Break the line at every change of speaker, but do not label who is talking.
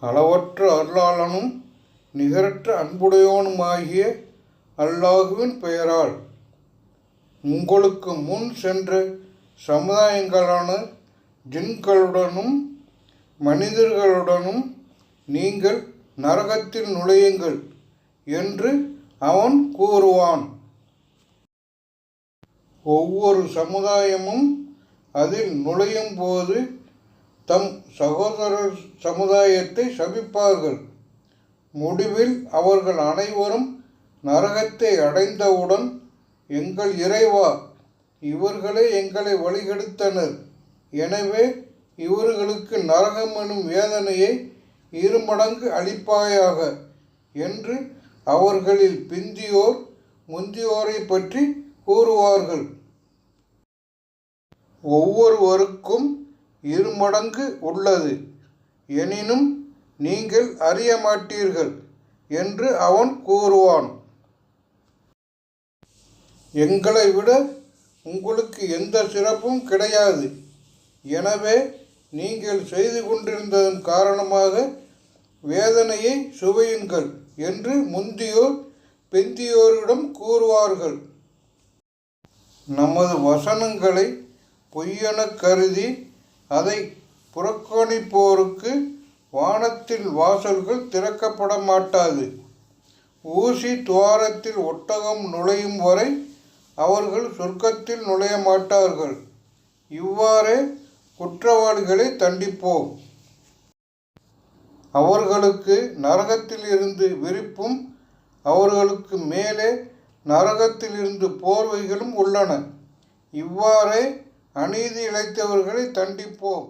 அளவற்ற அருளாளனும் நிகரற்ற அன்புடையோனுமாகிய அல்லாஹுவின் பெயரால் உங்களுக்கு முன் சென்ற சமுதாயங்களான ஜின்களுடனும் மனிதர்களுடனும் நீங்கள் நரகத்தில் நுழையுங்கள் என்று அவன் கூறுவான். ஒவ்வொரு சமுதாயமும் அதில் நுழையும் போது தம் சகோதர சமுதாயத்தை சபிப்பார்கள். முடிவில் அவர்கள் அனைவரும் நரகத்தை அடைந்தவுடன், எங்கள் இறைவா, இவர்களே எங்களை வழிகெடுத்தனர், எனவே இவர்களுக்கு நரகம் எனும் வேதனையை 2 மடங்கு அளிப்பாயாக என்று அவர்களில் பிந்தியோர் முந்தியோரை பற்றி கூறுவார்கள். ஒவ்வொருவருக்கும் 2 மடங்கு உள்ளது, எனினும் நீங்கள் அறிய மாட்டீர்கள் என்று அவன் கூறுவான். எங்களை விட உங்களுக்கு எந்த சிறப்பும் கிடையாது, எனவே நீங்கள் செய்து கொண்டிருந்ததன் காரணமாக வேதனையை சுவையுங்கள் என்று முந்தியோர் பிந்தியோரிடம் கூறுவார்கள். நமது வசனங்களை பொய்யென கருதி அதை புறக்கணிப்போருக்கு வானத்தில் வாசல்கள் திறக்கப்பட மாட்டாது. ஊசி துவாரத்தில் ஒட்டகம் நுழையும் வரை அவர்கள் சொர்க்கத்தில் நுழைய மாட்டார்கள். இவ்வாறே குற்றவாளிகளை தண்டிப்போம். அவர்களுக்கு நரகத்தில் இருந்து விரிப்பும் அவர்களுக்கு மேலே நரகத்தில் இருந்து போர்வைகளும் உள்ளன. இவ்வாறே அநீதி இழைத்தவர்களை தண்டிப்போம்.